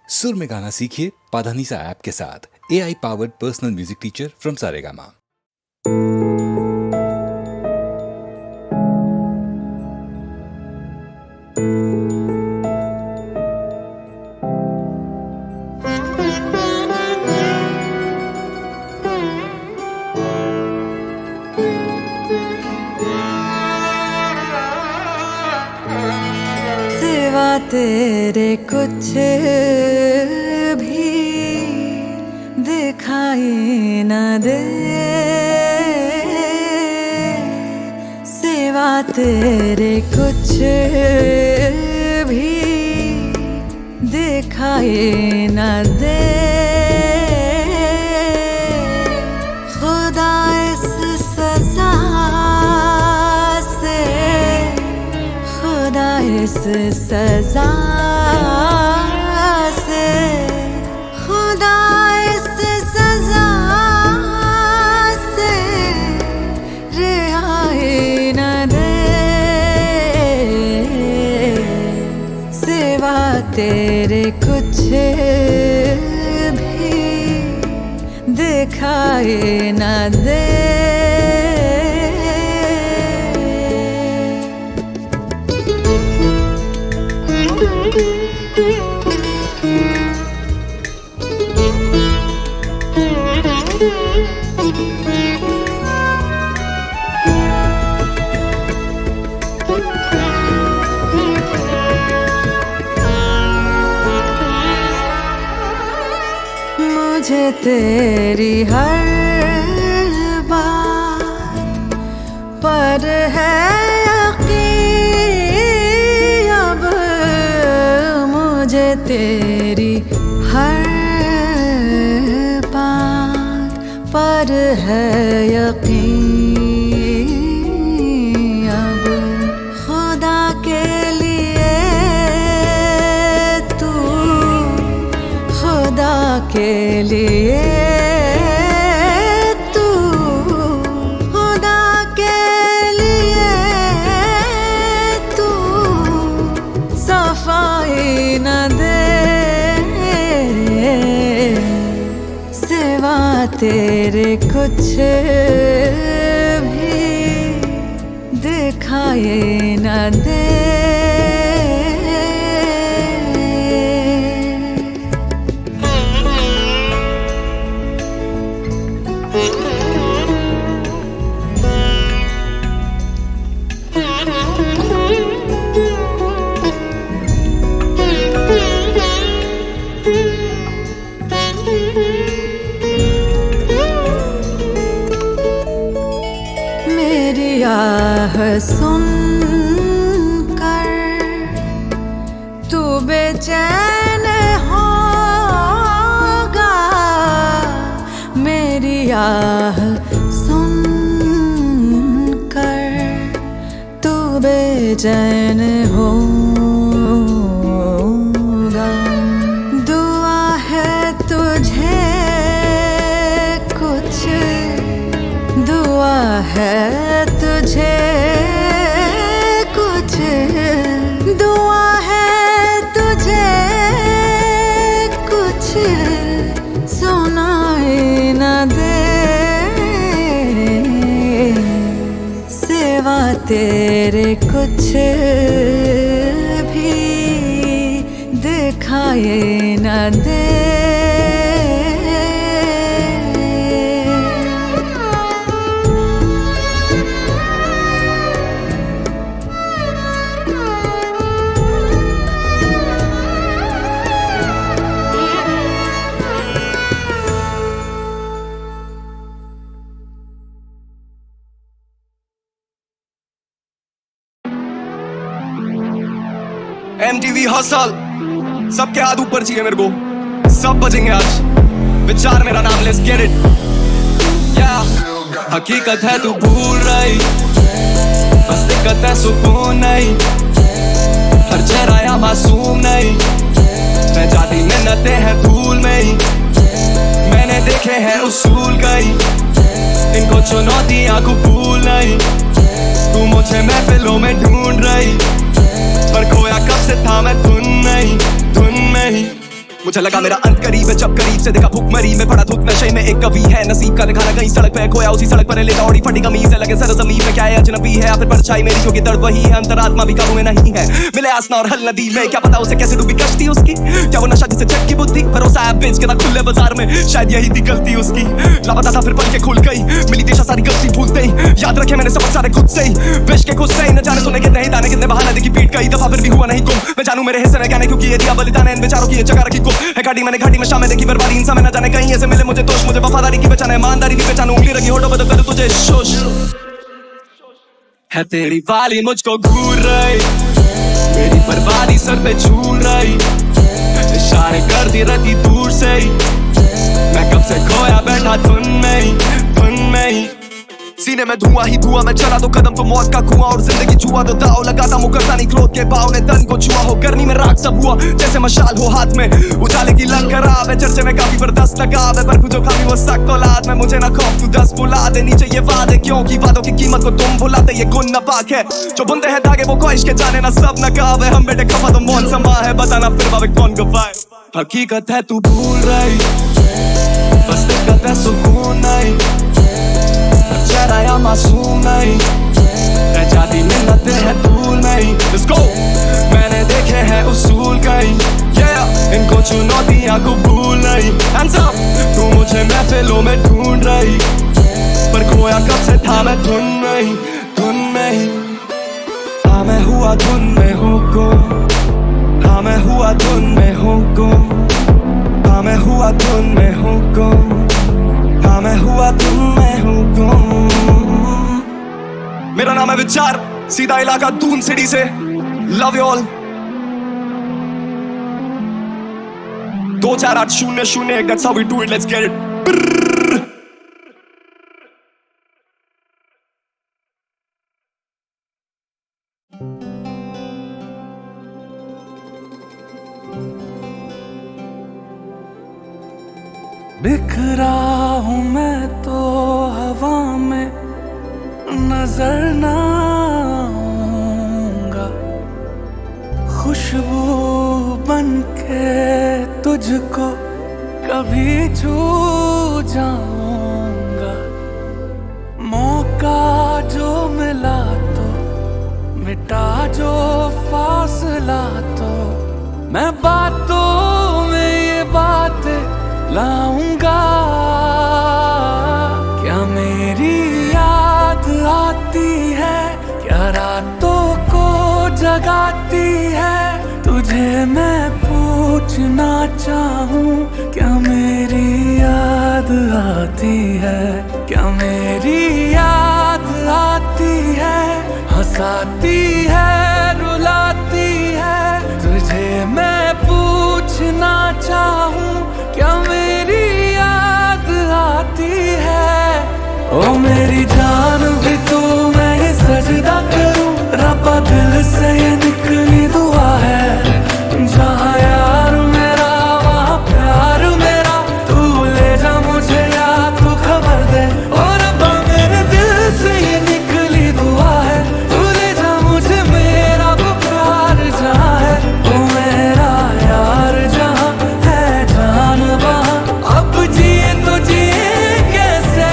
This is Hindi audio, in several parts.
सुर में गाना सीखिए पाधानीसा ऐप के साथ। AI powered personal music teacher from Saregama. सिवा तेरे कुछ भी दिखाई न दे, सिवा तेरे कुछ भी दिखाई न दे। खुदा इस सजा से, खुदा इस सजा से, खुदा इस सजा से रिहाई न दे। सिवा तेरे कुछ भी दिखाई न दे। मुझे तेरी हर बात पर है यकीन, अब मुझे तेरी हर बात पर है यकीन। अब खुदा के लिए तू, खुदा के लिए तू, खुदा के लिए तू सफाई न दे। सिवा तेरे कुछ भी दिखाई न दे। मेरी आह सुन कर तू बेचैन होगा, मेरी आह सुन कर तू बेचैन होगा। दुआ है तुझे कुछ, दुआ है तुझे कुछ, दुआ है तुझे कुछ सुनाई न दे। सिवा तेरे कुछ भी दिखाई न दे। MTV हसल सबके हाथ ऊपर चाहिए मेरे को, सब बजेंगे आज। विचार मेरा नाम, लेट्स गेट इट। हकीकत है तू भूल रही, बस दिक्कत है सुकून नहीं। हर चेहरा या मासूम नहीं, मैं जाती मिन्नतें हैं धूल में ही। मैंने देखे हैं उसूल कई, इनको चुनौतियां कबूल नहीं। तू मुझे महफिलों में ढूंढ रही, पर खोया कब से था मैं धुन में ही। मुझे लगा मेरा अंत करीब है जब करीब से देखा भूखमरी में पड़ा धुत नशे में एक कवि है नसीब का दिखाना कहीं सड़क पे खोया उसी सड़क पर लेटा औड़ी फटी कमीज है लगे सर जमीन पे क्या है अजनबी है या फिर परछाई मेरी क्योंकि दर्द वही है अंतरात्मा भी काबू में नहीं है मिले आसना और हल नदी में क्या पता उसे कैसे डूबी कश्ती उसकी क्या वो नशा जिसे चट की बुद्धि भरोसा है बेच के ना खुले बाजार में शायद यही थी गलती उसकी लापता था फिर पल के खुल गई मिली दिशा सारी गलती भूलते ही याद रखे मैंने सबक सारे खुद से ही विश के खुद से ही न जाने सुने कितने ही ताने कितने बहाने देखी पीट कई दफा फिर भी हुआ नहीं गुम मैं जानू मेरे हिस्से में क्या नहीं क्योंकि ये दिया बलिदान है इन बेचारों की ये जगह रखी गुम है घाटी में शामें देखी बर्बादी इंसान में न जाने कहीं ऐसे मिले मुझे दोष मुझे वफादारी की पहचान है ईमानदारी की पहचान उंगली रखी होठों पे तो कर तुझे शोष है तेरी वाली मुझको घूर रही मेरी बर्बादी सर पे झूल रही इशारे करती रहती दूर से ही मैं कब से खोया बैठा धुन में ही सीने में धुआं ही धुआं मैं चला दो कदम तो मौत का कुआं और जिंदगी जुआ दो दाव लगाता मुकरता नहीं क्रोध के भाव ने तन को छुआ हो गर्मी में राख सब हुआ जैसे मशाल हो हाथ में उजाले की लंग खराब है चर्चे में काफी बर्दाश्त लगा है पर जो खामी वो सख्त औलाद में मुझे ना खौफ तू 10 बुला दे नीचे ये वादे क्योंकि वादों की कीमत को तुम भुलाते ये गुण नापाक है जो बुनते हैं धागे वो ख्वाहिश के जाने ना सब नकाब है हम बेटे खफा तो मौन समा है बताना फिर बाबे कौन गवाए हकीकत है तू भूल रही बस दिक्कत है सुकून नहीं चेहरा या मासूम नहीं रह जाती मिन्नतें हैं धूल नहीं Let's go मैंने देखे हैं उसूल कहीं yeah इनको चुनौतियां कबूल नहीं Hands up तू मुझे महफिलों में ढूंढ रही पर खोया कब से था मैं धुन में ही हाँ मैं हुआ धुन में हूँ गुम हाँ मैं हुआ धुन में हूँ गुम हाँ मैं हुआ धुन में हूँ गुम हाँ मैं हुआ धुन में हूँ गुम मेरा नाम है विचार सीधा इलाका दून सिटी से love you all 24800 that's how we do it let's get it बिखरा हूँ मैं तो हवा में नजर ना आऊंगा खुशबू बन के तुझको कभी छू जाऊंगा मौका जो मिला तो मिटा जो फासला तो मैं बातों में ये बातें लाऊंगा क्या मेरी याद आती है क्या रातों को जगाती है तुझे मैं पूछना चाहूँ क्या मेरी याद आती है क्या मेरी याद आती है हंसाती है रुलाती है तुझे मैं पूछना चाहूँ क्या मेरी याद आती है ओ मेरी जान भी तू मैं ये सजदा करूं रब्बा दिल से ये निकली दुआ है जहाँ यार मेरा वहाँ प्यार मेरा तू ले जा मुझे या तू खबर दे और रब्बा मेरे दिल से ये निकली दुआ है तू ले जा मुझे मेरा वो प्यार जहाँ है ओ मेरा यार जहाँ है जान वहाँ अब जिए तो जिए कैसे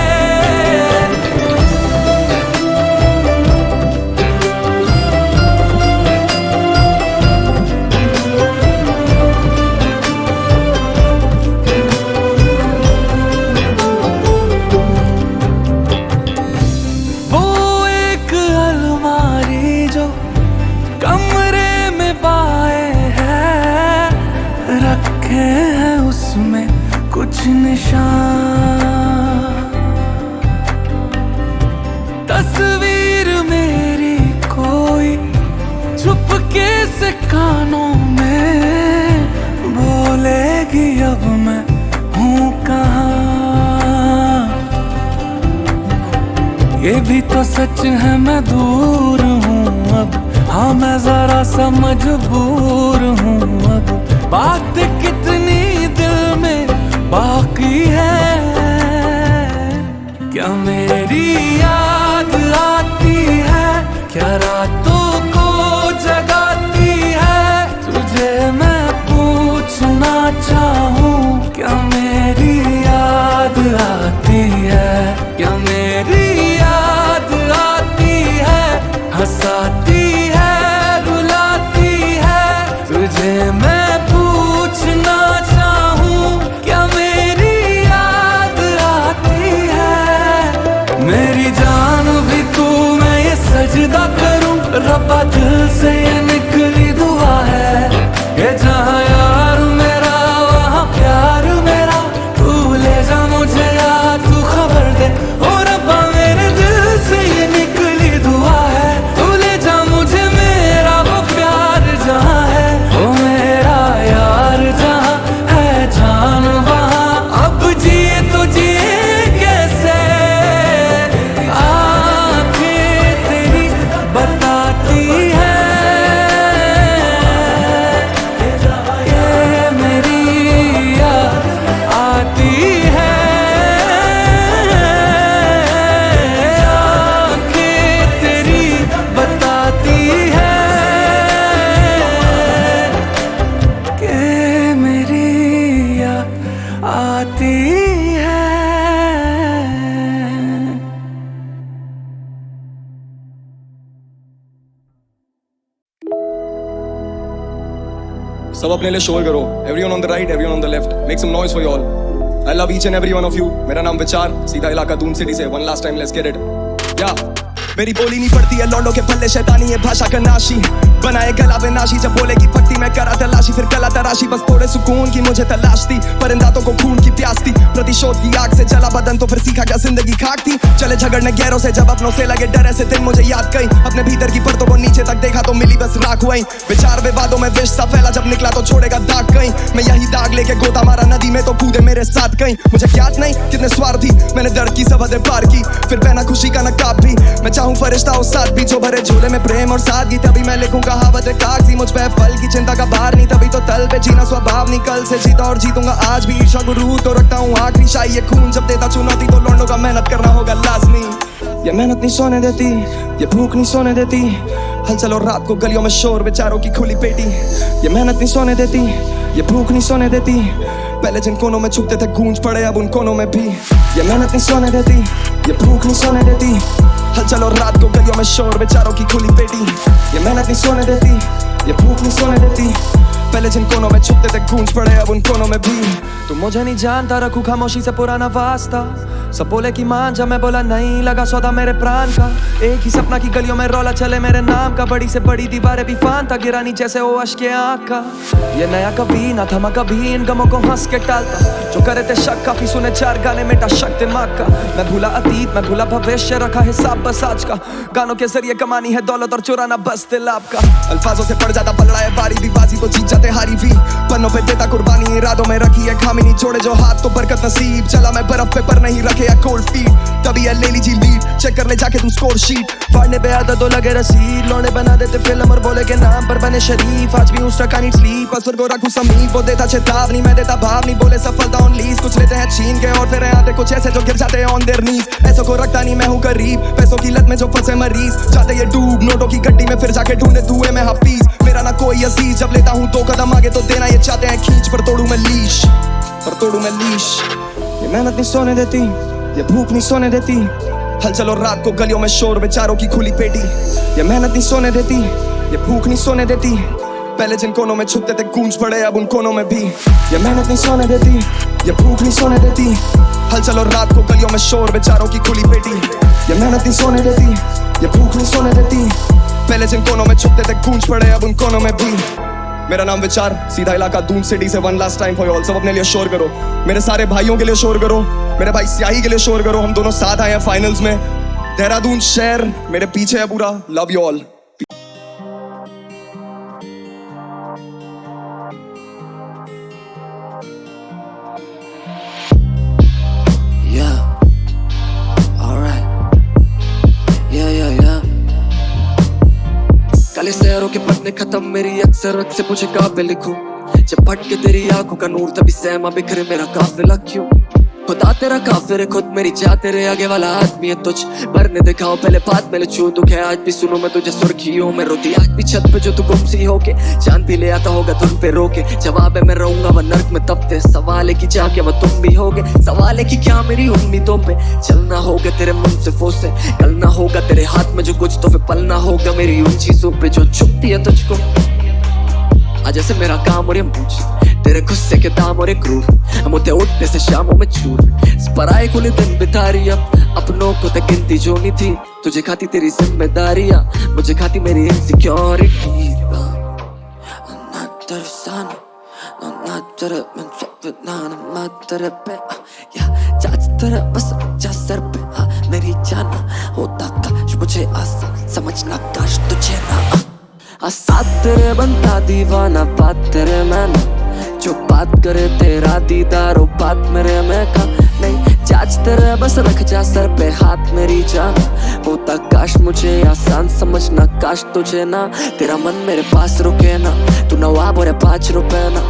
वो एक अलमारी जो कमरे में पाए हैं रखे हैं उसमें कुछ निशान तस्वीर मेरी कोई चुपके से कानों में बोलेगी अब मैं हूँ कहाँ ये भी तो सच है मैं दूर हूँ अब हाँ मैं जरा सा मजबूर हूँ अब बात कितनी दिल में बाकी है क्या मेरी याद आती है क्या रातों को जगाती है तुझे मैं पूछना चाहूं, क्या मेरी याद आती है, क्या मेरी याद आती है, हंसाती है रुलाती है, तुझे मैं पूछना चाहूं, क्या मेरी याद आती है। मेरी जान भी तू, मैं ये सजदा करूं, रब्बा दिल से ये निकली दुआ है, ये जहां यार मेरा वहां प्यार मेरा, तू ले जा मुझे यार तू खबर दे, ओ रब्बा मेरे दिल से ये निकली दुआ है, तू ले जा मुझे मेरा वो प्यार जहां है, ओ मेरा यार जहां है जान वहां, अब जिए तो जिए कैसे, आंखें तेरी बताती है कि मेरी याद आती है, आंखें तेरी बताती है कि मेरी याद आती है। सब अपने लिए शोर करो, everyone on the right, everyone on the left, make some noise for you all. I love each and every one of you. मेरा नाम विचार, सीधा इलाका दून सिटी से। One last time, let's get it. या मेरी बोली नहीं पड़ती है लौंडों के पल्ले, शैतानी है भाषा का नाशी, बनाए गला बेनाशी, जब बोले की पट्टी मैं करा तलाशी, फिर कला तराशी, बस थोड़े सुकून की मुझे तलाश थी, परिंदातों को खून की प्यास थी, प्रतिशोध की आग से जला बदन, तो फिर सीखा क्या जिंदगी खाक थी, चले झगड़ने गैरों से जब अपनों से लगे डर, ऐसे दिन मुझे याद कई, अपने भीतर की परतों को नीचे तक देखा तो मिली बस राख वहीं, विचार विवादों में विष सा फैला, जब निकला तो छोड़ेगा दाग कहीं, मैं यही दाग लेके गोता मारा नदी में, तो कूदे मेरे साथ कहीं, मुझे ज्ञात नहीं कितने स्वार्थी, मैंने दर्द की सब हदें पार की, फिर पहना खुशी का नकाब भी, मैं चाहूं फरिश्ता हो साथ भी, जो भरे झोले में प्रेम और सादगी, तभी मैं लिखूं कहावत कागजी, मुझ पे फल की चिंता का भार नहीं, तभी तो तल पे जीना स्वभाव नहीं, कल से जीता और जीतूंगा आज भी, ईर्षा गुरु तो रखता हूँ आखिरी शाही, ये खून जब देता चुनौती, तो लौंडों का मेहनत करना होगा लाजमी, ये मेहनत नहीं सोने देती, ये भूख नहीं सोने देती, हलचल और रात को गलियों में शोर, बेचारों की खुली पेटी, ये मेहनत नहीं सोने देती, ये भूख नहीं सोने देती, पहले जिन कोनों में छुपते थे गूंज पड़े अब उन कोनों में भी, ये मेहनत नहीं सोने देती, ये भूख नहीं सोने देती, हलचल और रात को गलियों में शोर, बेचारों की खुली पेटी, ये मेहनत नहीं सोने देती, ये भूख नहीं सोने देती, पहले जिन कोनों में छुपते थे गूंज पड़े अब उन कोनों में भी। तू मुझे नहीं जानता, रखूं खामोशी से पुराना वास्ता, सब बोले कि मान जा, मैं बोला नहीं, लगा सौदा मेरे प्राण का, एक ही सपना की गलियों में रौला चले मेरे नाम का, बड़ी से बड़ी दीवारें भी फान था, गिरानी जैसे वो अश्के आँख का, ये नया कभी ना थमा कभी, इन गमों को हंस के टालता, जो करे थे शक काफी सुने 4 गाने मेटा शक दिमाग का, मैं भूला अतीत, मैं भूला भविष्य, रखा हिसाब बस आज का, गानों के जरिए कमानी है दौलत और चुराना बस दिल आपका, अल्फाजों से पड़ जाता पलड़ा है बारी भी, बाजी तो जीत जाते हारी भी, पन्नों पे देता कुर्बानी, इरादों में रखी है खामी, नहीं जोड़े जो हाथ तो बरकत नसीब, चला मैं बर्फ पे पर नहीं रखे या कोल्ड फीट, तभी है ले लीजिए लीड, चेक कर ले जाके तू स्कोर शीट, फाड़ने पे आदत तो लगे रसीद, लौंडे बना देते फिल्म और बोले के नाम पर बने शरीफ, आज भी हूँ स्टक आई नीड स्लीप, पसर को रखूं समीप, वो देता चेतावनी, मैं देता भाव नहीं, बोले सफलता ऑन लीज, कुछ लेते हैं छीन के और फिर आते कुछ ऐसे जो गिर जाते हैं ऑन देयर नीज, ऐसों को रखता नहीं मैं हूँ करीब, पैसों की लत में जो फंसे मरीज, जाते ये डूब नोटों की गड्डी में, फिर जाके ढूंढे धुएं में हफीज, मेरा ना कोई अजीज, जब लेता हूँ 2 कदम आगे तो देना ये चाहते हैं खींच, पर तोड़ू मैं लीश, पर तोड़ू मैं लीश, ये मेहनत नहीं सोने देती, ये भूख नहीं सोने देती, हलचल और रात को गलियों में शोर, बेचारों की खुली पेटी, ये मेहनत नहीं सोने देती, ये भूख नहीं सोने देती, पहले जिन कोनों में छुपते थे गूंज पड़े अब उन कोनों में भी, ये मेहनत नहीं सोने देती, ये भूख नहीं सोने देती, हलचल और रात को गलियों में शोर, बेचारों की खुली पेटी, ये मेहनत नहीं सोने देती, ये भूख नहीं सोने देती, पहले जिन कोनों में छुपते थे गूंज पड़े अब उन कोनों में भी। मेरा नाम विचार, सीधा इलाका दून सिटी से। One last time for all, सब अपने लिए शोर करो, मेरे सारे भाइयों के लिए शोर करो, मेरे भाई स्याही के लिए शोर करो, हम दोनों साथ आए हैं फाइनल्स में, देहरादून शहर मेरे पीछे है पूरा, लव यू ऑल। काले शहरों के पन्ने खत्म, मेरी अक्सरत से पूछे काबे लिखूं, जब फट के तेरी आंखों का नूर तभी सहमा बिखरे मेरा काफिला क्यों, खुदा तेरा काफिर खुद मेरी चाह तेरे आगे वाला आदमी है तुझ भरने दिखाओ पहले बात में छू दुख है आज भी सुनो मैं तुझे सुर्खियों में रोती आज भी छत पे जो तू गुमसी होके चांद भी ले आता होगा धुन पे रोके जवाब है मैं रहूंगा वह नर्क में तपते सवाल है कि चाह क्या वह तुम भी होगे सवाल है कि क्या मेरी उम्मीदों पे चलना होगा तेरे मुंसिफों से कलना होगा तेरे हाथ में जो कुछ तो फिर पलना होगा मेरी उन चीजों पे जो छुपती है तुझको आज ऐसे मेरा काम और ये मूछ तेरे गुस्से के दाम और ये क्रूर मुझे उठने से शामों में चूर पराए कुल दिन बिता रही अपनों को तक गिनती जो नहीं थी तुझे खाती तेरी जिम्मेदारियां मुझे खाती मेरी इनसिक्योरिटी मेरी जाना होता काश मुझे आसान समझना काश तुझे ना साथ तेरे बनता दीवाना बात तेरे मैं ना जो बात करे तेरा दीदार हो बात मेरे में का नहीं जांच तेरे बस रख जा सर पे हाथ मेरी जान होता काश मुझे आसान समझना काश तुझे ना तेरा मन मेरे पास रुके ना तू नवाब और 5 रुपए ना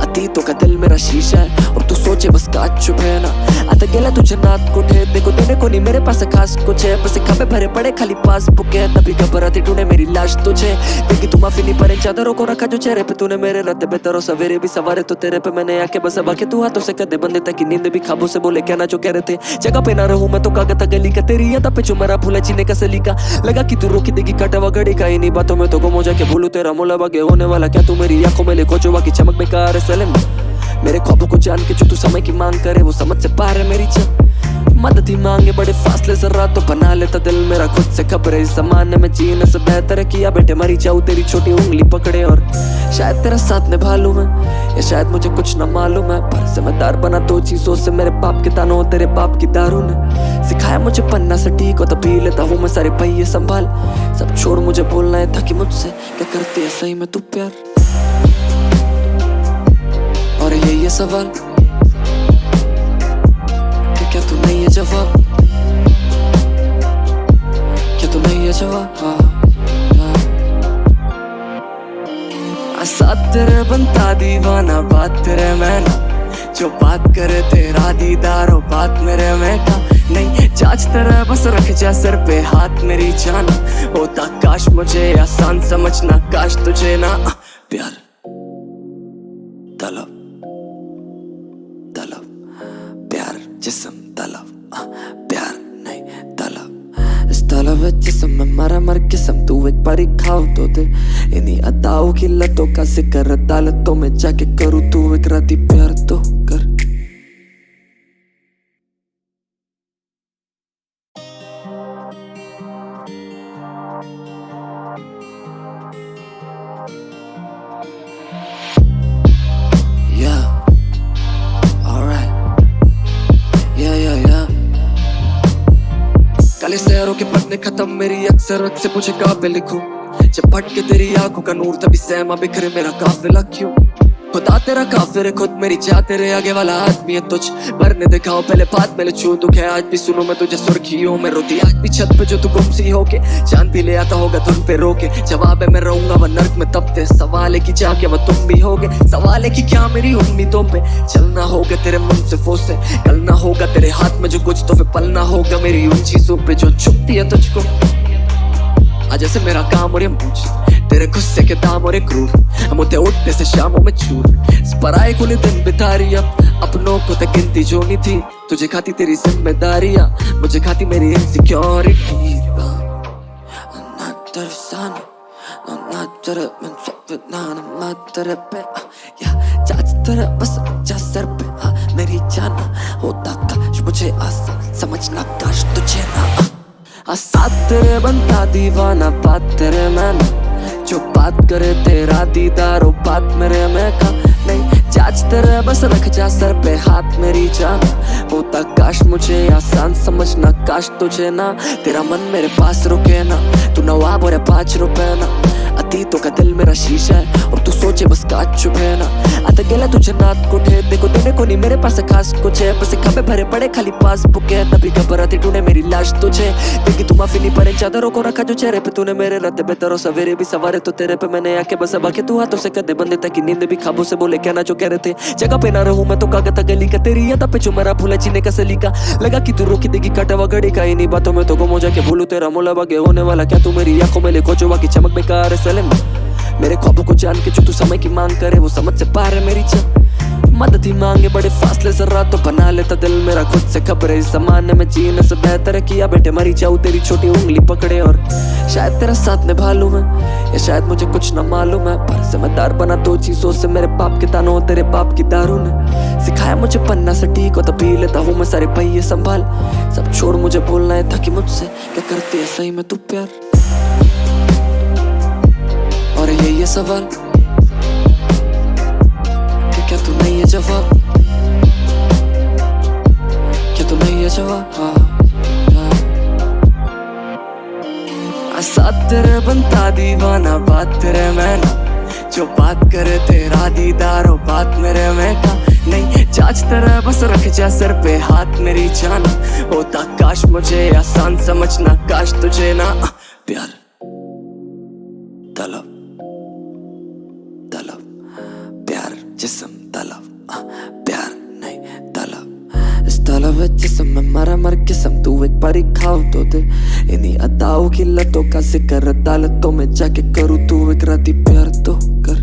अतीतों का दिल मेरा शीशा है और तू सोचे बस काच चुप है ना आता गेला तुझे नात कुठे देखो देने को नहीं मेरे पास खास कुछ है बस खबे भरे पड़े खाली पासबुक है तभी घबराती ढूंढे मेरी लाश तुझे देखी तू माफी नहीं पड़े चादरों को रखा जो चेहरे पे तूने मेरे रात बेहतर सवेरे भी सवारे तो तेरे पे मैंने आके बस अब आके तू हाथों से कदे बंदे तक की नींद भी खाबों से बोले क्या ना जो कह रहे थे जगह पे ना रहूं मैं तो कागता गली का तेरी याद पे जो मेरा भूला जीने का सलीका लगा कि तू रोकी देगी कटवा घड़ी का इन्हीं बातों में तो गुम हो जाके भूलू तेरा मोला बागे होने वाला क्या तू मेरी आंखों में ले खोजो की चमक बेकार है सलेम मेरे ख्वाबों को जान के जो तू समय की मांग करे वो समझ से पार है मेरी चाह मदद ही मांगे बड़े फासले जरा तो बना लेता दिल मेरा खुद से खबर है इस जमाने में जीने से बेहतर किया बेटे मरी जाऊं तेरी छोटी उंगली पकड़े और शायद तेरा साथ निभा लूं मैं या शायद मुझे कुछ न मालूम है पर जिम्मेदार बना 2 चीजों से मेरे बाप के तानों तेरे बाप की दारू ने सिखाया मुझे पन्ना से ठीक हो तभी लेता हूँ मैं सारे पहिए संभाल सब छोड़ मुझे बोलना है था कि मुझसे क्या करती है सही में तू प्यार और ये सवाल कि क्या तू नहीं है जवाब क्या तू नहीं है जवाब साथ तेरे बनता दीवाना बात तेरे में ना जो बात करे तेरा दीदार हो बात मेरे में का नहीं जांच तेरे बस रख जा सर पे हाथ मेरी जाना होता काश मुझे आसान समझना काश तुझे ना प्यार तलब तलब प्यार जिस्म तलब प्यार नहीं तलब इस तलब जिस्म में मरा मर किस्म तू एक बारी खाओ तो दे इन्हीं अदाओं की लतों का जिक्र अदालतों में जाके करूँ तू एक राती प्यार तो कर काले शहरों के पन्ने खत्म मेरी अक्सर से पूछे कहाँ पे लिखूं जब भटके तेरी आंखों का नूर तभी सहमा बिखरे मेरा काफिला क्यों खुदा तेरा काफिर खुद मेरी चाह तेरे आगे वाला आदमी है तुझ भरने दिखाओ पहले बात में छू दुख है आज भी सुनो मैं तुझे सुर्खियों में रोती आज भी छत पे जो तू गुमसी होके चांद भी ले आता होगा धुन पे रोके जवाब है मैं रहूंगा वह नर्क में तपते सवाल है कि चाह क्या वह तुम भी होगे सवाल है कि क्या मेरी उम्मीदों पे चलना होगा तेरे मुंसिफों से कलना होगा तेरे हाथ में जो कुछ तो फिर पलना होगा मेरी उन चीजों पे जो छुपती है तुझको आज ऐसे मेरा काम और ये मूछ तेरे गुस्से के दाम और ये क्रूर मुझे उठने से शामों में चूर पराए कुल दिन बिता रही अपनों को तक गिनती जो नहीं थी तुझे खाती तेरी जिम्मेदारियां मुझे खाती मेरी इनसिक्योरिटी मेरी जाना होता काश मुझे आसान समझना काश तुझे ना साथ तेरे बनता दीवाना बात तेरे में ना जो बात करे तेरा दीदार हो बात मेरे में का नहीं जांच तेरे बस रख जा सर पे हाथ मेरी जान होता काश मुझे आसान समझना काश तुझे ना तेरा मन मेरे पास रुके ना तू नवाब और 5 रुपए ना अतीतों का दिल मेरा शीशा है और तू सोचे बस काच चुप है ना आता गेला तुझे नात कुठे देखो देने को नहीं मेरे पास खास कुछ है बस खबे भरे पड़े खाली पासबुक है तभी घबराती तूने मेरी लाश तुझे देखी तू माफी नहीं पड़े चादरों को रखा जो चेहरे पे तूने मेरे रात बेहतर सवेरे भी सवारे तो तेरे पे मैंने आके बस अब आके तू हाथों से कदे बंदे ताकि नींद भी खाबों से बोले क्या ना जो कह रहे थे जगह पे ना रहूं मैं तो कागता गली का तेरी याद पे जो मेरा भूला जीने का सलीका लगा कि तू रोकी देगी काटवा घड़ी का इन्हीं बातों में तो गुम हो जाके भूलू तेरा मोला बागे होने वाला क्या तू मेरी आंखों में ले खोचो की चमक बेकार है सलेम मेरे ख्वाबों को जान के जो तू समय की मांग करे वो समझ से पार है मेरी चाह मदद ही मांगे बड़े फासले जरा तो बना लेता दिल मेरा खुद से खबर है इस जमाने में जीने से बेहतर है किया बेटे मरी जाऊं तेरी छोटी उंगली पकड़े और शायद तेरा साथ निभा लूं मैं या शायद मुझे कुछ ना मालूम है पर जिम्मेदार बना दो चीजों से मेरे बाप के तानों तेरे बाप की दारू ने सिखाया मुझे पन्ना से ठीक हो तो पी लेता हूँ मैं सारे पहिए संभाल सब छोड़ मुझे बोलना है था कि मुझसे क्या करती है सही में तू प्यार और ये सवाल क्या तू नहीं है जवाब क्या तू नहीं है जवाब साथ तेरे बनता दीवाना बात तेरे में ना जो बात करे तेरा दीदार हो बात मेरे में का नहीं जांच तेरे बस रख जा सर पे हाथ मेरी जाना होता काश मुझे आसान समझना काश तुझे ना प्यार तलब प्यार जिस्म तलब प्यार नहीं तलब इस तलब जिस्म में मरा मर किस्म तू एक बारी खाओ तो दे इन्हीं अदाओं की लतों का जिक्र अदालतों में जाके करूँ तू एक राती प्यार तो कर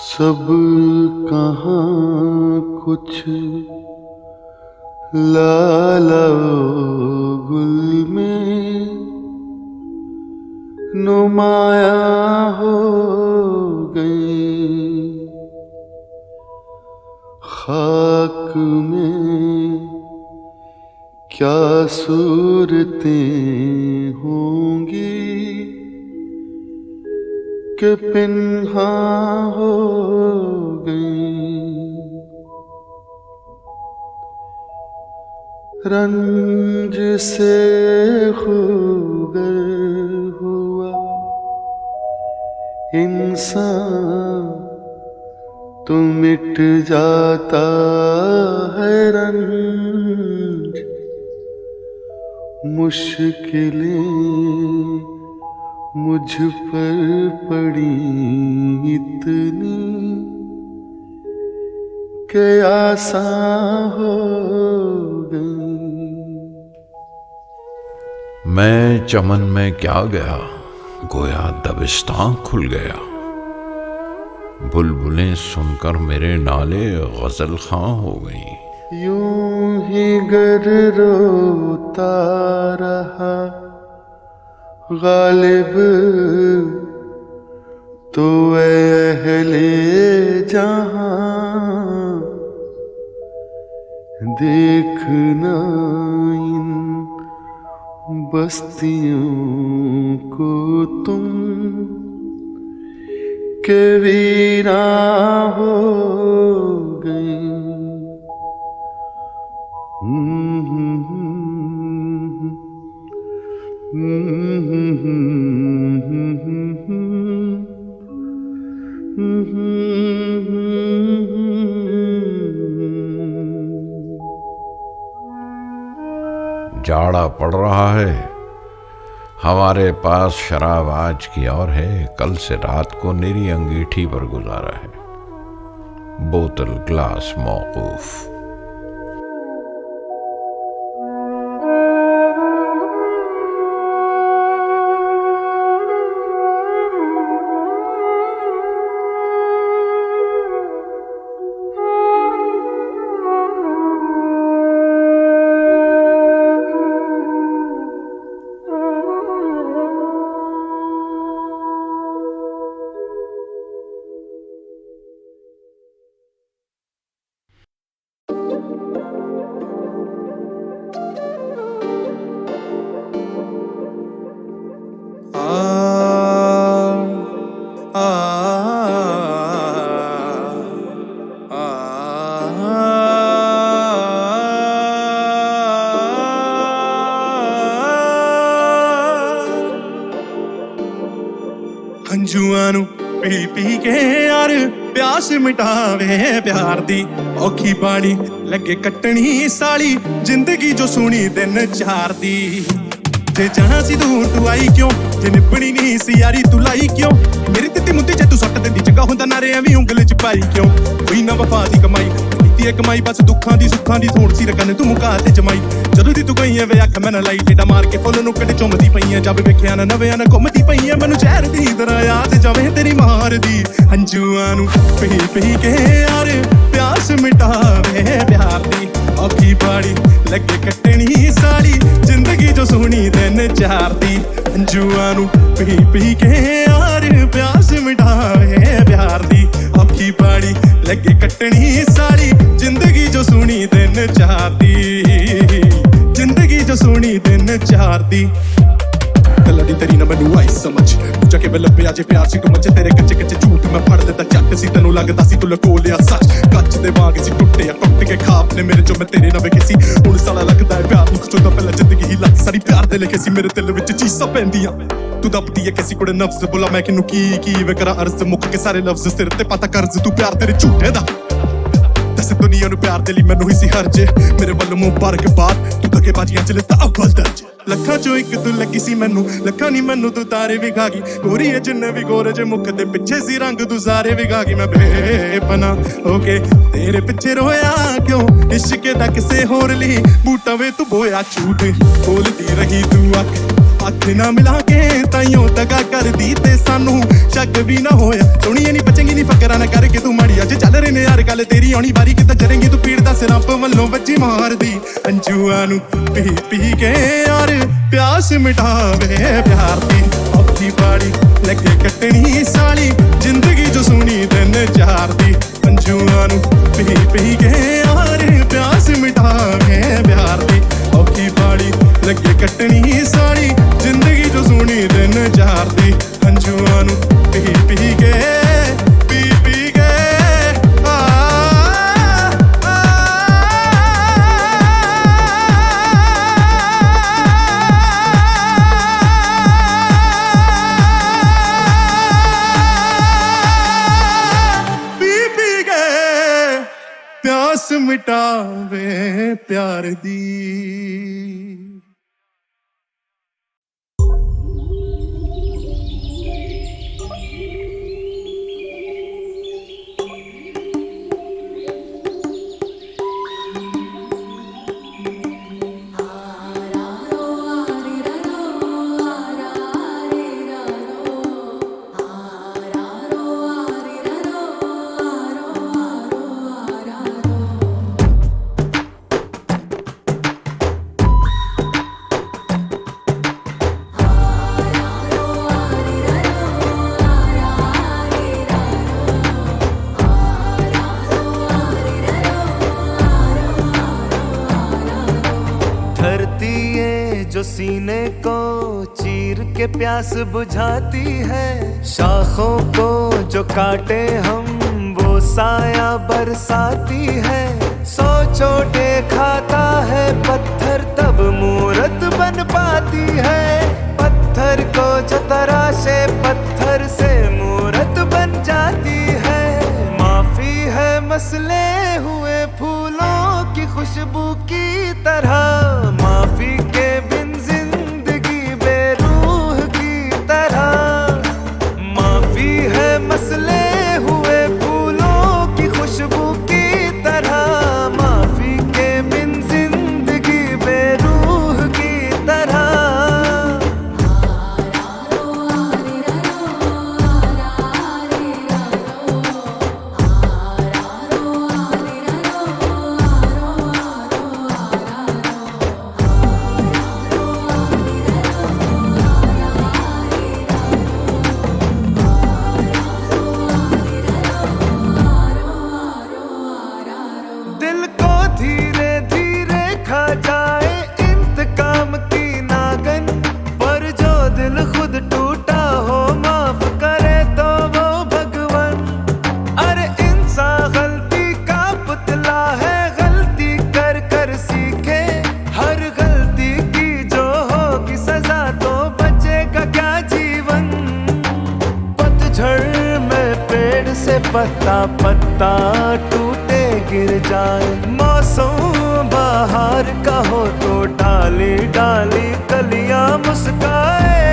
सब कहाँ कुछ लाला गुल में नुमाया हो गए खाक में क्या सूरतें होंगी के पिन्हा हो गई रंज से खूगर हुआ इंसान तो मिट जाता है रंज मुश्किलें मुझ पर पड़ी इतनी के आसान हो गई। मैं चमन में क्या गया गोया दबिस्तां खुल गया बुलबुलें सुनकर मेरे नाले गजल खां हो गई यूं ही गर रोता रहा गालिब तो अहले जहां देखना इन बस्तियों को तुम के वीरा हो गए। जाड़ा पड़ रहा है हमारे पास शराब आज की और है कल से रात को निरी अंगीठी पर गुजारा है बोतल ग्लास मौकूफ। ਹੰਝੂਆਂ ਨੂੰ ਪੀ ਪੀ ਕੇ ਯਾਰ ਪਿਆਸ ਮਿਟਾਵੇ ਪਿਆਰ ਦੀ ਔਖੀ ਬਾਣੀ ਲੱਗੇ ਕੱਟਣੀ ਸਾਲੀ ਜ਼ਿੰਦਗੀ ਜੋ ਸੁਣੀ ਦਿਨ ਚਾਰ ਦੀ ਜੇ ਜਾਣਾ ਸੀ ਦੂਰ ਤੂੰ ਆਈ ਕਿਉਂ ਜੇ ਨਿਭਣੀ ਨਹੀਂ ਸੀ ਯਾਰੀ ਤੂੰ ਲਾਈ ਕਿਉਂ ਮੇਰੀ ਦਿੱਤੀ ਮੁੱਦੀ ਜੇ ਤੂੰ ਸੱਟ ਦਿੰਦੀ ਚੰਗਾ ਹੁੰਦਾ ਨਾਰੇ ਐਵੇਂ ਉਂਗਲ ਚ ਪਾਈ ਕਿਉਂ ਕੋਈ ਨਾ ਵਫਾ ਦੀ ਕਮਾਈ ਨੀਤੀ ਕਮਾਈ ਬਸ ਦੁੱਖਾਂ ਦੀ ਸੁੱਖਾਂ ਦੀ ਥੋੜ ਸੀ ਰਕਨ ਤੂੰ ਮੁਕਾ ਤੇ ਜਮਾਈ ਜਦੋਂ ਦੀ ਤੂੰ ਗਈ ਐ ਵੇ ਅੱਖ ਮੈਂ ਨਾ ਲਾਈ ਟੇਡਾ ਮਾਰ ਕੇ ਫੁੱਲ ਨੂੰ ਕੱਢ ਚੁੰਮਦੀ ਪਈਆਂ ਜਦ ਵੇਖਿਆ ਨਾ ਨਵਿਆਂ ਨਾ ਘੁੰਮਦੀ ਪਈਆਂ ਮੈਨੂੰ ਜ਼ਹਿਰ ਦੀ ਤਰ੍ਹਾਂ ਯਾਦ ਜਾਵੇ ਤੇਰੀ ਮਾਰਦੀ ਹੰਝੂਆਂ ਨੂੰ ਪੀ ਪੀ ਕੇ ਯਾਰ ਪਿਆਸ ਮਿਟਾਵੇ ਪਿਆਰ ਦੀ ਔਖੀ ਬਾੜੀ ਲੱਗੇ ਕੱਟਣੀ ਸਾਲੀ ਜ਼ਿੰਦਗੀ ਜੋ ਸੋਹਣੀ ਦਿਨ ਚਾਰ ਦੀ ਹੰਝੂਆਂ ਨੂੰ ਪੀ ਪੀ ਕੇ ਯਾਰ ਪਿਆਸ ਮਿਟਾਵੇ ਪਿਆਰ ਦੀ ਔਖੀ ਬਾੜੀ ਲੱਗੇ ਕੱਟਣੀ ਸਾਲੀ ਜ਼ਿੰਦਗੀ ਜੋ ਸੋਹਣੀ ਦਿਨ ਚਾਰ ਦੀ ਜ਼ਿੰਦਗੀ ਜੋ ਸੋਹਣੀ ਦਿਨ ਚਾਰ ਦੀ ਲੜੀ ਤੇਰੀ ਨਾ ਮੈਨੂੰ ਆਈ ਸਮਝ ਪੁੱਛਾ ਕੇ ਲੱਭਿਆ ਜੇ ਪਿਆਰ ਸੀ ਤੂੰ ਮੱਚੇ ਤੇਰੇ ਕੱਚੇ ਕੱਚੇ ਝੂਠ ਮੈਂ ਫੜ ਲਿੱਤਾ ਚੱਟ ਸੀ ਤੈਨੂੰ ਲੱਗਦਾ ਸੀ ਤੂੰ ਲਕੋ ਲਿਆ ਸੱਚ ਕੱਚ ਦੇ ਵਾਂਗ ਸੀ ਟੁੱਟਿਆ ਟੁੱਟ ਕੇ ਖਾਪ ਨੇ ਮੇਰੇ ਜੋ ਮੈਂ ਤੇਰੇ ਨਾਲ ਵੇਖੇ ਸੀ ਹੁਣ ਸਾਲਾ ਲੱਗਦਾ ਹੈ ਪਿਆਰ ਨੂੰ ਖਚੋਦਾ ਪਹਿਲਾਂ ਜ਼ਿੰਦਗੀ ਹੀ ਲੱਗ ਸਾਰੀ ਪਿਆਰ ਦੇ ਲਿਖੇ ਸੀ ਮੇਰੇ ਦਿਲ ਵਿੱਚ ਚੀਸਾਂ ਪੈਂਦੀਆਂ ਤੂੰ ਦੱਬਦੀ ਹੈ ਕਿਸੇ ਕੋਲ ਨਫਸ ਬੋਲਾ ਮੈਂ ਕਿਨੂੰ ਕੀ ਵੇ ਕਰਾਂ ਅਰਜ਼ ਮੁੱਕ ਕੇ ਸਾਰੇ ਲਫ਼ਜ਼ ਸਿਰ ਤੇ ਪਤਾ ਕਰਜ਼ ਤੂੰ ਪਿਆਰ ਤੇਰੇ ਝੂਠੇ ਦਾ ਦੱਸ ਦੁਨੀਆ ਨੂੰ ਪਿਆਰ ਦੇ ਲਈ ਮੈਨੂੰ ਹੀ ਸੀ ਹਰਜ ਮੇਰੇ ਵੱਲੋਂ ਮੁਬਾਰਕਬਾਦ ਤੂੰ ਧੱਕੇ ਬਾਜੀਆਂ ਚ ਲਿੱਤਾ ਅੱਵਲ ਦਰਜ ਲੱਖਾਂ ਚੋਂ ਇੱਕ ਤੂੰ ਲੱਗੀ ਸੀ ਮੈਨੂੰ ਲੱਖਾਂ ਨਹੀਂ ਮੈਨੂੰ ਤੂੰ ਤਾਰੇ ਵਿਖਾ ਗਈ ਗੋਰੀ ਹੈ ਜਿੰਨੇ ਵੀ ਗੋਰੇ ਜੇ ਮੁੱਖ ਤੇ ਪਿੱਛੇ ਸੀ ਰੰਗ ਤੂੰ ਸਾਰੇ ਵਿਖਾ ਗਈ ਮੈਂ ਬੇਪਨਾ ਓਕੇ ਤੇਰੇ ਪਿੱਛੇ ਰੋਇਆ ਕਿਉਂ ਇਸ਼ਕ ਦਾ ਕਿਸੇ ਹੋਰ ਲਈ ਬੂਟਾ ਵੇ ਤੂੰ ਬੋਇਆ ਝੂਠ ਬੋਲਦੀ ਰਹੀ ਤੂੰ ਅੱਖ ਨਾ ਮਿਲਾ ਕੇ ਤਾਈਓ ਤਗਾ ਕਰਦੀ ਤੇ ਸਾਨੂੰ ਸ਼ੱਕ ਵੀ ਨਾ ਹੋਇਆ ਸੋਹਣੀਏ ਨਹੀਂ ਬਚੇਂਗੀ ਨਹੀਂ ਫਕਰਾਂ ਨਾ ਕਰਕੇ ਤੂੰ ਮਾੜੀ ਅੱਜ ਚੱਲ ਰਹੇ ਨੇ ਯਾਰ ਗੱਲ ਤੇਰੀ ਆਉਣੀ ਵਾਰੀ ਕਿੱਦਾਂ ਚੜੇਂਗੀ ਤੂੰ ਪੀੜ ਦਾ ਸਿਰੰਪ ਵੱਲੋਂ ਵੱਜੀ ਮਾਰਦੀ ਹੰਝੂਆਂ ਨੂੰ ਪੀ ਪੀ ਕੇ ਯਾਰ ਪਿਆਸ ਮਿਟਾਵੇ ਪਿਆਰ ਦੀ ਔਖੀ ਬਾੜੀ ਲੱਗੇ ਕੱਟਣੀ ਸਾਲੀ ਜ਼ਿੰਦਗੀ ਜੋ ਸੋਹਣੀ ਦਿਨ ਚਾਰ ਦੀ ਹੰਝੂਆਂ ਨੂੰ ਪੀ ਪੀ ਕੇ ਯਾਰ ਪਿਆਸ ਮਿਟਾਵੇ ਪਿਆਰ ਦੀ ਔਖੀ ਬਾੜੀ ਲੱਗੇ ਕੱਟਣੀ ਸਾਲੀ ਜ਼ਿੰਦਗੀ ਜੋ ਸੋਹਣੀ ਦਿਨ ਚਾਰ ਦੀ ਹੰਝੂਆਂ ਨੂੰ ਪੀ ਪੀ ਕੇ ਪਿਆਸ ਮਿਟਾਵੇ ਪਿਆਰ ਦੀ जो सीने को चीर के प्यास बुझाती है शाखों को जो काटे हम वो साया बरसाती है सौ चोटे खाता है पत्थर तब मूरत बन पाती है पत्थर को जो तराशे पत्थर से मूरत बन जाती है माफी है मसले हुए फूलों की खुशबू की तरह माफी के बिन जिंदगी बेरूह की तरह माफी है मसले हुए फूलों की खुशबू की तरह माफी के बिन जिंदगी बेरूह की तरह पत्ता पत्ता टूटे गिर जाए, मौसम बाहर का हो तो डाली डाली कलियां मुस्काए।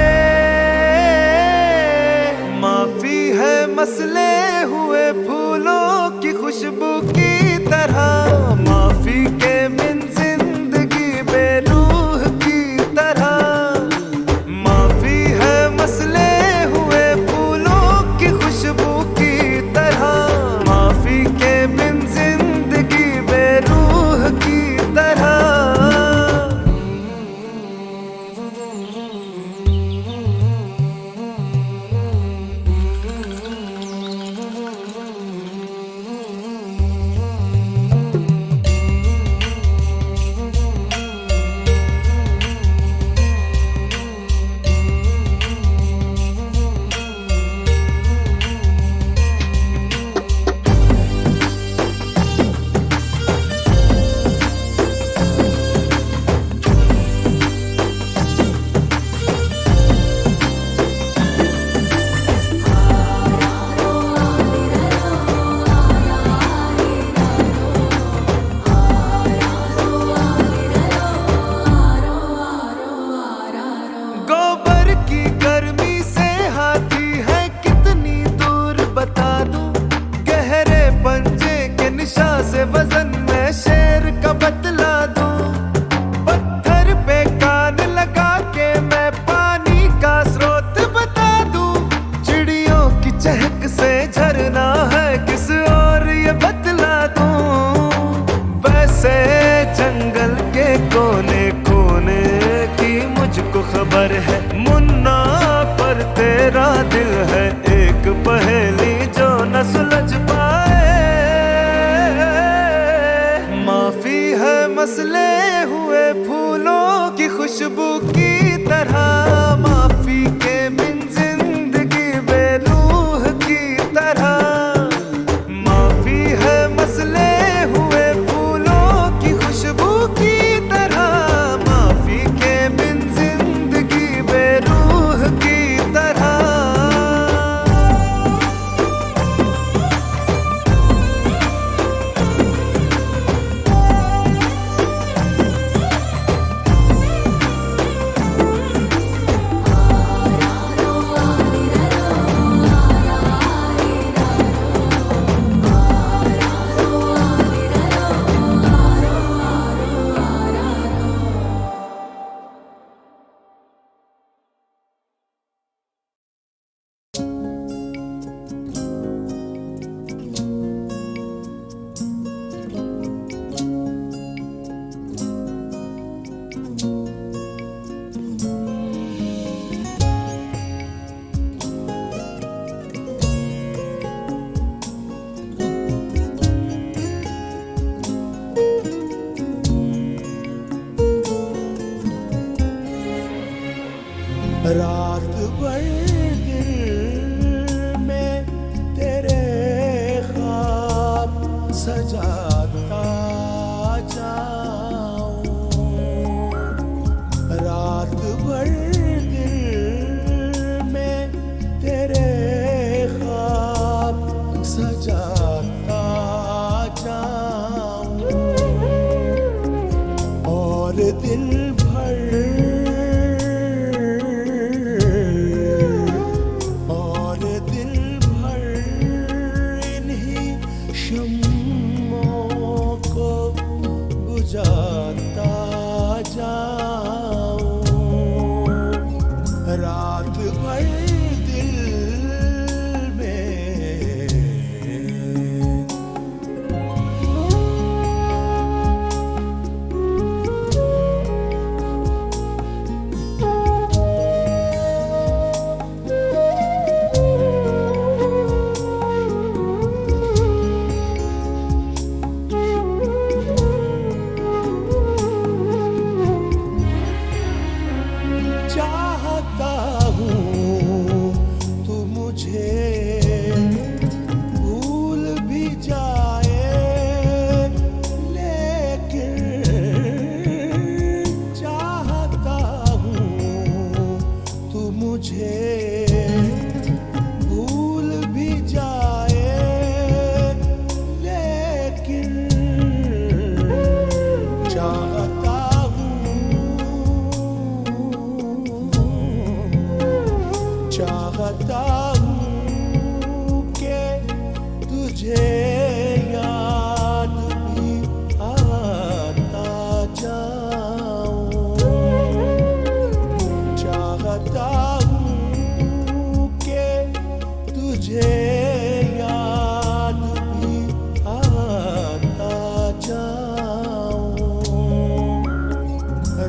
माफी है मसले हुए फूलों की खुशबू की तरह, माफी के बिन जिंदगी बेरूह की तरह। माफी है मसले हुए फूलों की खुशबू की तरह, माफी के बिन जिंदगी बेरूह की तरह। गोबर की गर्मी से हाथी है कितनी दूर बता दूं, गहरे पंजे के निशा से वजन में शेर का बतला दूं। पत्थर पे कान लगा के मैं पानी का स्रोत बता दूं, चिड़ियों की चहक से झरना है किस और ये बतला दूं। वैसे जंगल के कोने कोने की मुझको खबर है, मुन्ना पर तेरा दिल है एक पहेली जो न सुलझ पाए। माफी है मसले हुए फूलों की खुशबू की तरह, माफी के बिन जिंदगी बेरूह की तरह। माफी है मसले हुए फूलों की खुशबू की तरह, माफी के बिन जिंदगी बेरूह की तरह। तुझे याद भी आता जाऊं, चाहता हूँ कि तुझे याद भी आता जाऊं,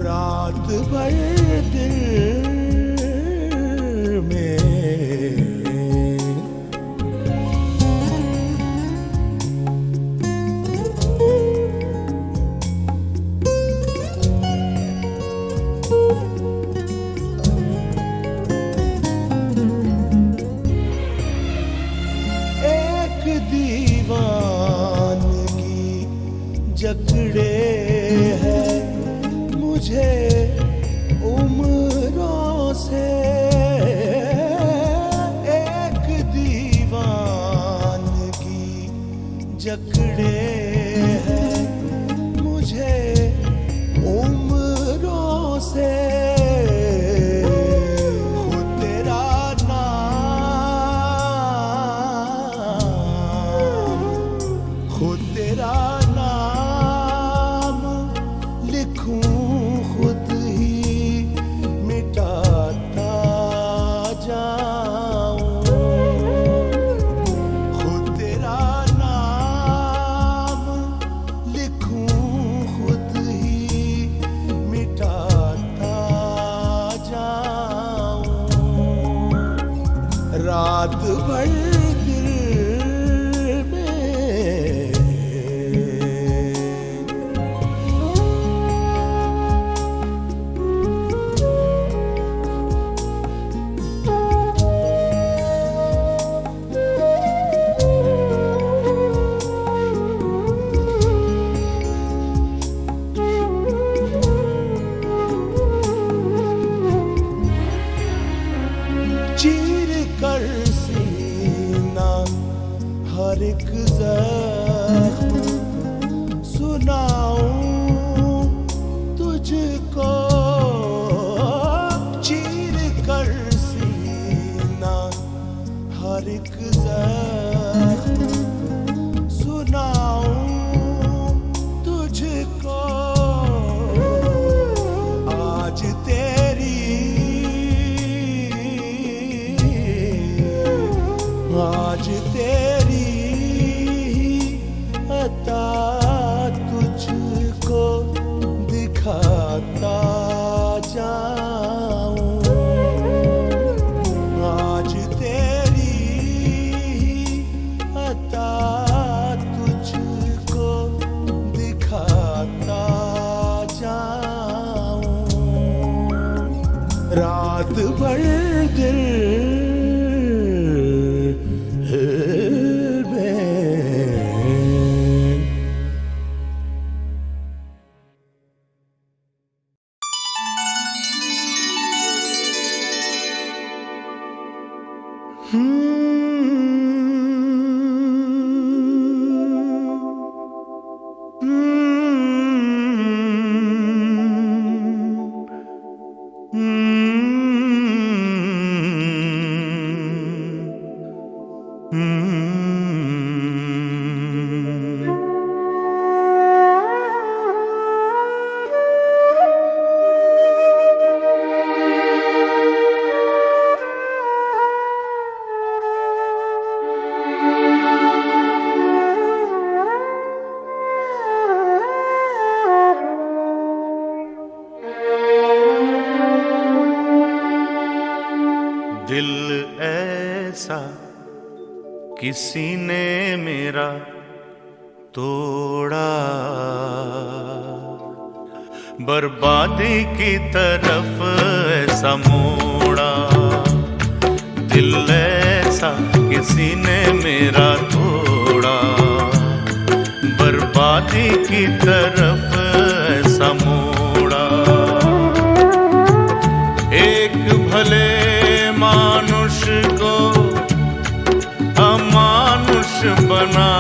रात भर दिल में एक दीवानगी जकड़े है मुझे उम्रों से, एक दीवानगी जकड़े है मुझे उम्रों से, खुद तेरा नाम, खुद तेरा नाम लिखूं खुद ही मिटाता जाऊं, खुद तेरा नाम लिखूं खुद ही मिटाता जाऊं, रात भर दिल में चीर कर सीना हर एक जख्म सुनाऊं तुझको, चीर कर सीना हर एक जख्म सुनाऊं तुझको, आज आज तेरी अता तुझको दिखाता जाऊं, आज तेरी अता तुझको दिखाता जाऊं, रात भर दिल दिल ऐसा किसी ने मेरा तोड़ा, बर्बादी की तरफ ऐसा मोड़ा, दिल ऐसा किसी ने मेरा तोड़ा, बर्बादी की तरफ ऐसा मोड़ा, एक भले मानुष को अमानुष बना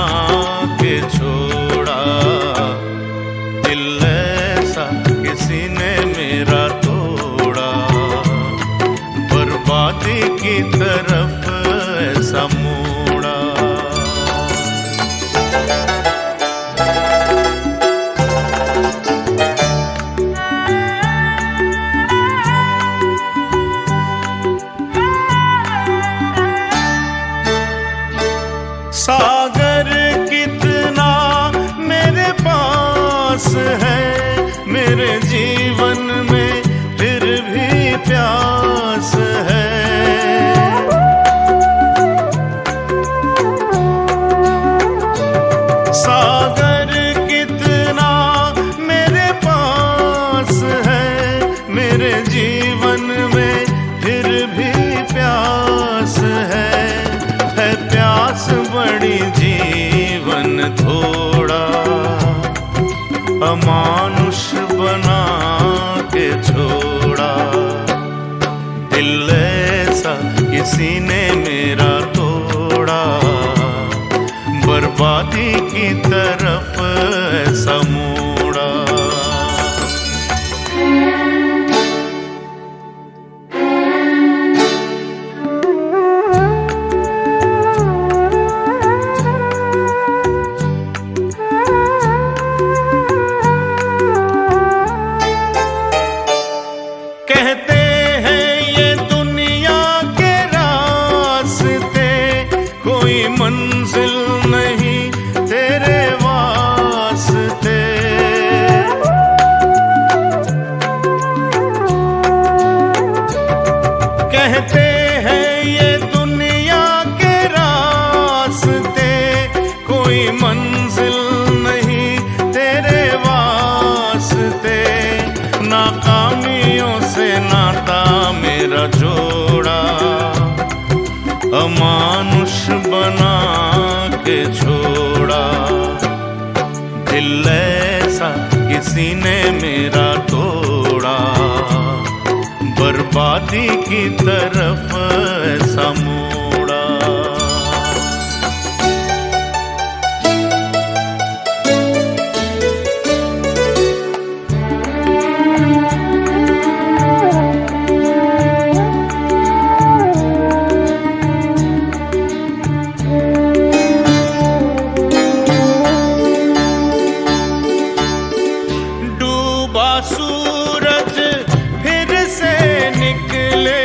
के छोड़ा, दिल ऐसा किसी ने मेरा तोड़ा, बर्बादी की तरफ ऐसा मोड़ा। है मेरे जीवन में फिर भी प्यास है। सागर कितना मेरे पास है मेरे जीवन में फिर भी प्यास है प्यास बड़ी जीवन थोड़ा अमानुष बना के छोड़ा। दिल ऐसा किसी ने मेरा तोड़ा बर्बादी की तरफ ऐसा मोड़ा। कहते हैं ये दुनिया के रास्ते कोई मंजिल नहीं तेरे वास्ते। कहते हैं ये दुनिया के रास्ते कोई मंजिल नहीं तेरे वास्ते। नाकामियों से नाता मेरा जोड़ा अमानुष बना के छोड़ा। दिल ऐसा किसी ने मेरा तोड़ा बर्बादी की तरफ ऐसा मोड़ा। सूरज फिर से निकले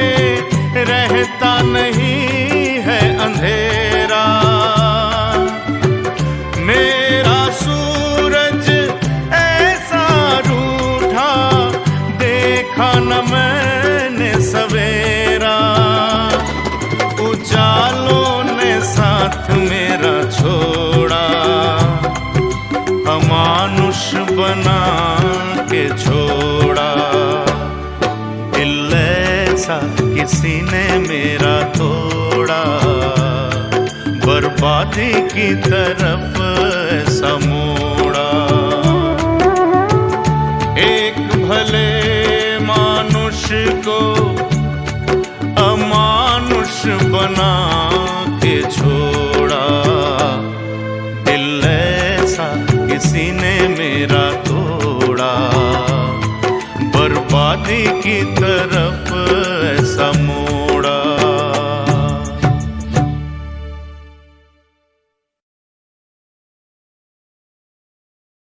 रहता नहीं है अंधेरा। मेरा सूरज ऐसा रूठा देखा न मैंने सवेरा। उजालों ने साथ मेरा छोड़ा अमानुष बना के छोड़ा। दिल ऐसा किसी ने मेरा तोड़ा बर्बादी की तरफ ऐसा मोड़ा। एक भले मानुष को अमानुष बना के छोड़ा। दिल ऐसा किसी ने मेरा तोड़ा बर्बादी की तरफ